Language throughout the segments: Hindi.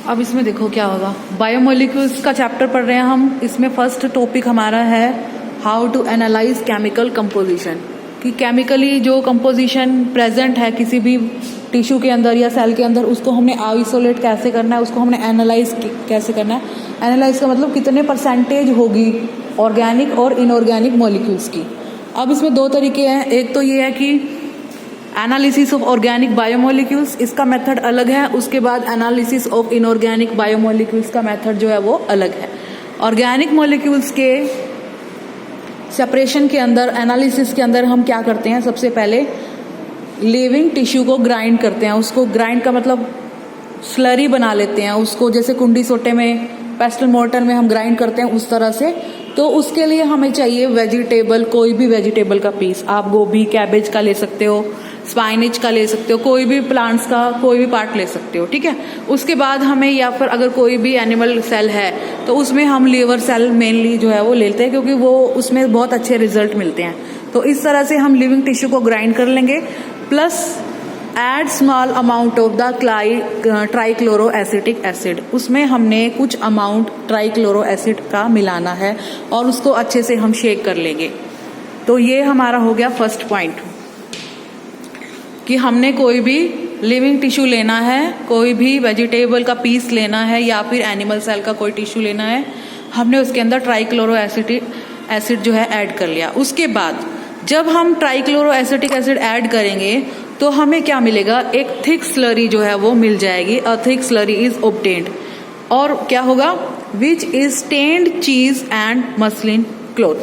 अब इसमें देखो क्या होगा, बायोमोलिक्यूल्स का चैप्टर पढ़ रहे हैं हम। इसमें फर्स्ट टॉपिक हमारा है how to analyze chemical composition, कि केमिकली जो कंपोजिशन प्रेजेंट है किसी भी टिश्यू के अंदर या सेल के अंदर, उसको हमने आइसोलेट कैसे करना है, उसको हमने एनालाइज कैसे करना है। एनालाइज का मतलब कितने परसेंटेज होगी ऑर्गेनिक और इनऑर्गेनिक मॉलिक्यूल्स की। अब इसमें दो तरीके हैं, एक तो ये है कि एनालिसिस ऑफ ऑर्गेनिक बायोमोलिक्यूल्स, इसका मेथड अलग है। उसके बाद एनालिसिस ऑफ इनऑर्गेनिक बायोमोलिक्यूल्स का मेथड जो है वो अलग है। ऑर्गेनिक मॉलिक्यूल्स के सेपरेशन के अंदर, एनालिसिस के अंदर हम क्या करते हैं, सबसे पहले लिविंग टिश्यू को ग्राइंड करते हैं। उसको ग्राइंड का मतलब स्लरी बना लेते हैं उसको, जैसे कुंडी सोटे में, पेस्टल मोर्टर में हम ग्राइंड करते हैं उस तरह से। तो उसके लिए हमें चाहिए वेजिटेबल, कोई भी वेजिटेबल का पीस, आप गोभी कैबेज का ले सकते हो, स्पाइनिच का ले सकते हो, कोई भी प्लांट्स का कोई भी पार्ट ले सकते हो, ठीक है। उसके बाद हमें, या फिर अगर कोई भी एनिमल सेल है तो उसमें हम लीवर सेल मेनली जो है वो लेते हैं, क्योंकि वो उसमें बहुत अच्छे रिजल्ट मिलते हैं। तो इस तरह से हम लिविंग टिश्यू को ग्राइंड कर लेंगे। Plus add small amount of the trichloro acetic acid, उसमें हमने कुछ अमाउंट ट्राइक्लोरो एसिड का मिलाना है और उसको अच्छे से हम शेक कर लेंगे। तो ये हमारा हो गया फर्स्ट पॉइंट, कि हमने कोई भी लिविंग टिश्यू लेना है, कोई भी वेजिटेबल का पीस लेना है या फिर एनिमल सेल का कोई टिश्यू लेना है, हमने उसके अंदर ट्राइक्लोरो एसिड जो है ऐड कर लिया। उसके बाद जब हम ट्राइक्लोरो एसिटिक एसिड ऐड करेंगे तो हमें क्या मिलेगा, एक थिक स्लरी जो है वो मिल जाएगी। A thick slurry is obtained, और क्या होगा, विच इज स्टेन्ड चीज एंड मसलिन क्लॉथ।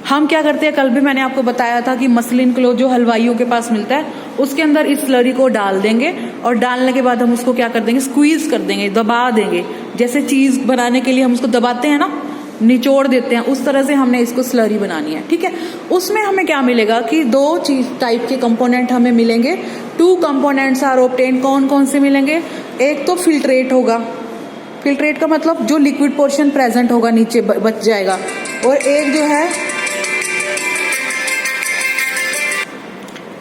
हम क्या करते हैं, कल भी मैंने आपको बताया था कि मसलिन क्लॉथ जो हलवाइयों के पास मिलता है, उसके अंदर इस स्लरी को डाल देंगे और डालने के बाद हम उसको क्या कर देंगे, स्क्वीज कर देंगे, दबा देंगे। जैसे चीज बनाने के लिए हम उसको दबाते हैं ना, निचोड़ देते हैं, उस तरह से हमने इसको स्लरी बनानी है, ठीक है। उसमें हमें क्या मिलेगा कि दो चीज टाइप के कंपोनेंट हमें मिलेंगे। 2 कंपोनेंट्स आर ऑब्टेन्ड। कौन कौन से मिलेंगे, एक तो फिल्ट्रेट होगा, फिल्ट्रेट का मतलब जो लिक्विड पोर्शन प्रेजेंट होगा नीचे बच जाएगा, और एक जो है,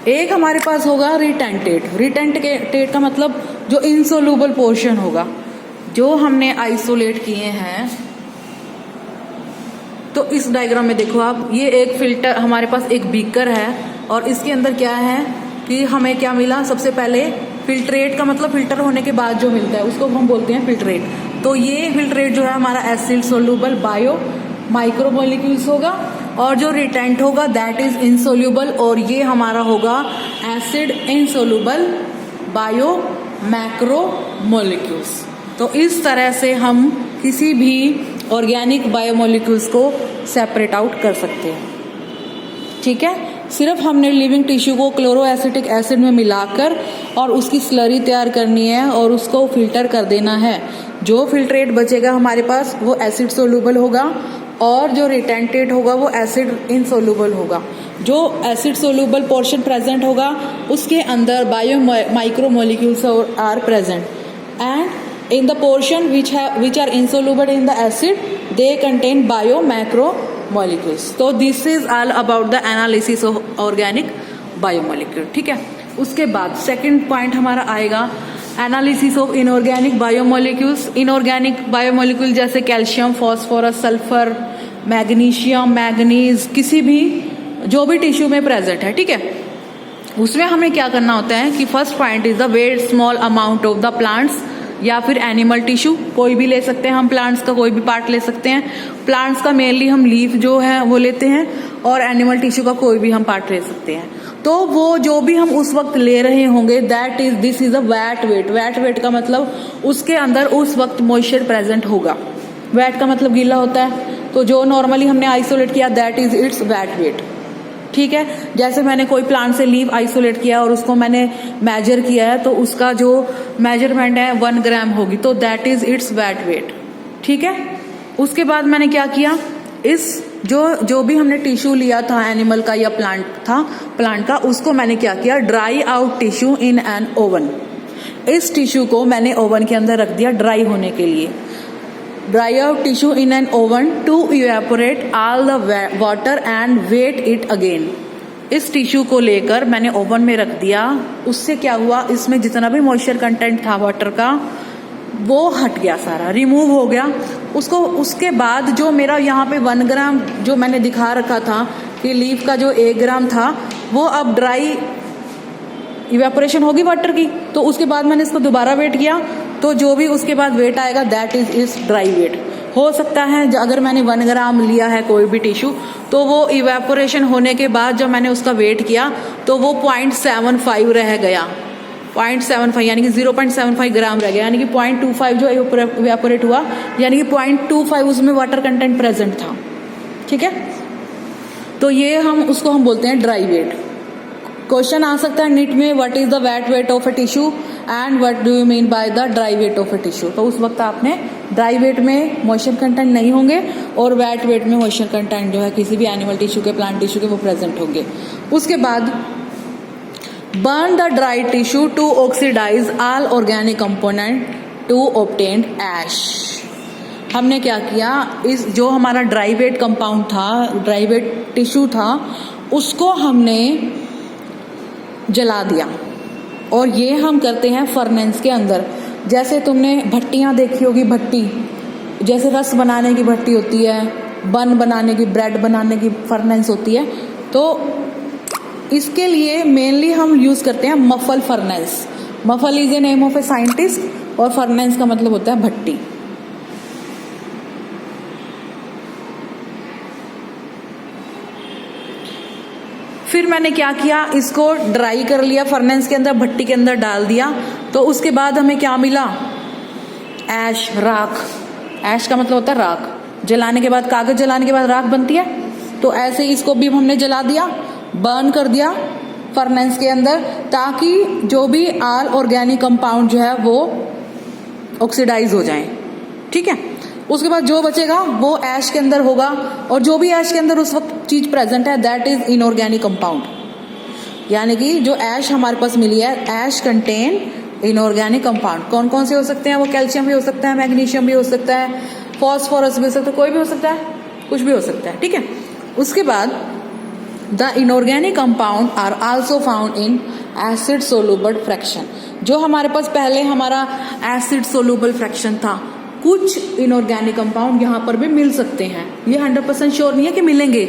एक हमारे पास होगा रिटेंटेट। रिटेंटेट का मतलब जो इनसोल्यूबल पोर्शन होगा, जो हमने आइसोलेट किए हैं। तो इस डायग्राम में देखो आप, ये एक फिल्टर, हमारे पास एक बीकर है और इसके अंदर क्या है कि हमें क्या मिला, सबसे पहले फिल्ट्रेट का मतलब फिल्टर होने के बाद जो मिलता है उसको हम बोलते हैं फिल्ट्रेट। तो ये फिल्ट्रेट जो है हमारा एसिड सोल्यूबल बायो माइक्रोमोलिक्यूल्स होगा, और जो रिटेंट होगा दैट इज इनसोल्यूबल, और ये हमारा होगा एसिड इनसोल्यूबल बायो मैक्रोमोलिक्यूल्स। तो इस तरह से हम किसी भी ऑर्गेनिक बायोमोलिक्यूल्स को सेपरेट आउट कर सकते हैं, ठीक है। सिर्फ हमने लिविंग टिश्यू को क्लोरो एसिटिक एसिड में मिलाकर और उसकी स्लरी तैयार करनी है और उसको फिल्टर कर देना है। जो फिल्ट्रेट बचेगा हमारे पास वो एसिड सोल्यूबल होगा, और जो रिटेंटेट होगा वो एसिड इनसोल्यूबल होगा। जो एसिड सोल्यूबल पोर्शन प्रेजेंट होगा उसके अंदर bio micromolecules are present, and in the portion which are insoluble in the acid they contain bio macromolecules. So this is all about the analysis of organic biomolecule, ठीक है। उसके बाद सेकंड पॉइंट हमारा आएगा analysis of inorganic biomolecules. Inorganic biomolecule जैसे calcium, phosphorus, sulphur, magnesium, manganese, किसी भी जो भी टिश्यू में प्रेजेंट है, ठीक है। उसमें हमें क्या करना होता है कि first point is the very small amount of the plants या फिर एनिमल टिश्यू, कोई भी ले सकते हैं हम, प्लांट्स का कोई भी पार्ट ले सकते हैं। प्लांट्स का मेनली हम लीफ जो है वो लेते हैं, और एनिमल टिश्यू का कोई भी हम पार्ट ले सकते हैं। तो वो जो भी हम उस वक्त ले रहे होंगे this is a wet wait. Wait weight का मतलब उसके अंदर उस वक्त मॉइस्चर प्रेजेंट होगा। वेट का मतलब गीला होता है, तो जो नॉर्मली हमने आइसोलेट किया that is its wet weight, ठीक है। जैसे मैंने कोई प्लांट से लीव आइसोलेट किया और उसको मैंने मेजर किया है, तो उसका जो मेजरमेंट है 1 ग्राम होगी, तो that is its wet weight, ठीक है। उसके बाद मैंने क्या किया, इस जो भी हमने टिश्यू लिया था एनिमल का या प्लांट का, उसको मैंने क्या किया, dry out tissue in an oven. इस टिश्यू को मैंने ओवन के अंदर रख दिया ड्राई होने के लिए। Dry out tissue in an oven to evaporate all the water and weigh it again. इस टिश्यू को लेकर मैंने ओवन में रख दिया। उससे क्या हुआ, इसमें जितना भी मॉइस्चर कंटेंट था वाटर का वो हट गया, सारा रिमूव हो गया उसको। उसके बाद जो मेरा यहाँ पे 1 ग्राम जो मैंने दिखा रखा था कि लीफ का जो 1 ग्राम था, वो अब ड्राई इवेपोरेशन होगी वाटर की, तो उसके बाद मैंने इसको दोबारा वेट किया, तो जो भी उसके बाद वेट आएगा दैट इज ड्राई वेट। हो सकता है अगर मैंने 1 ग्राम लिया है कोई भी टिश्यू, तो वो इवेपोरेशन होने के बाद जब मैंने उसका वेट किया तो वो 0.75 रह गया, 0.75 यानी कि 0.75 ग्राम रह गया, यानी कि 0.25 जो इवेपोरेट हुआ, यानी कि 0.25 उसमें वाटर कंटेंट प्रेजेंट था। ठीक है, तो ये उसको हम बोलते हैं ड्राई वेट। क्वेश्चन आ सकता है नीट में, what is the wet weight of a tissue and what do you mean by the dry weight of a tissue. तो उस वक्त आपने ड्राई वेट में मॉइस्चर कंटेंट नहीं होंगे और वेट वेट में मॉइस्चर कंटेंट जो है किसी भी एनिमल टिश्यू के, प्लांट टिश्यू के, वो प्रेजेंट होंगे। उसके बाद burn the dry tissue to oxidize all organic component to obtain ash। हमने क्या किया, इस जो हमारा ड्राई वेट कंपाउंड था, ड्राई वेट टिश्यू था, उसको हमने जला दिया। और ये हम करते हैं फर्नेंस के अंदर। जैसे तुमने भट्टियां देखी होगी, भट्टी जैसे रस बनाने की भट्टी होती है, बन बनाने की, ब्रेड बनाने की फर्नेंस होती है, तो इसके लिए मेनली हम यूज करते हैं muffle furnace. Muffle is a name of a scientist और फर्नेंस का मतलब होता है भट्टी। फिर मैंने क्या किया, इसको ड्राई कर लिया, फर्नेंस के अंदर, भट्टी के अंदर डाल दिया, तो उसके बाद हमें क्या मिला, ऐश, राख। ऐश का मतलब होता है राख। जलाने के बाद, कागज जलाने के बाद राख बनती है, तो ऐसे ही इसको भी हमने जला दिया, बर्न कर दिया फर्नेंस के अंदर, ताकि जो भी ऑल ऑर्गेनिक कंपाउंड जो है वो ऑक्सीडाइज हो जाएं। ठीक है, उसके बाद जो बचेगा वो ऐश के अंदर होगा, और जो भी ऐश के अंदर उस वक्त चीज प्रेजेंट है दैट इज इनऑर्गेनिक कंपाउंड। यानी कि जो ऐश हमारे पास मिली है, ऐश कंटेन इनऑर्गेनिक कंपाउंड। कौन कौन से हो सकते हैं वो? कैल्शियम भी हो सकता है, मैग्नीशियम भी हो सकता है, फॉस्फोरस भी हो सकता है, कोई भी हो सकता है, कुछ भी हो सकता है। ठीक है, उसके बाद the inorganic compound are also found in acid soluble fraction. जो हमारे पास पहले हमारा एसिड सोलुबल फ्रैक्शन था, कुछ इनऑर्गेनिक कंपाउंड यहाँ पर भी मिल सकते हैं। ये 100% श्योर नहीं है कि मिलेंगे,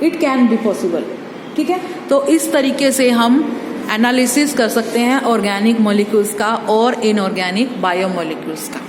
इट कैन बी पॉसिबल। ठीक है, तो इस तरीके से हम एनालिसिस कर सकते हैं ऑर्गेनिक मॉलिक्यूल्स का और इनऑर्गेनिक बायोमॉलिक्यूल्स का।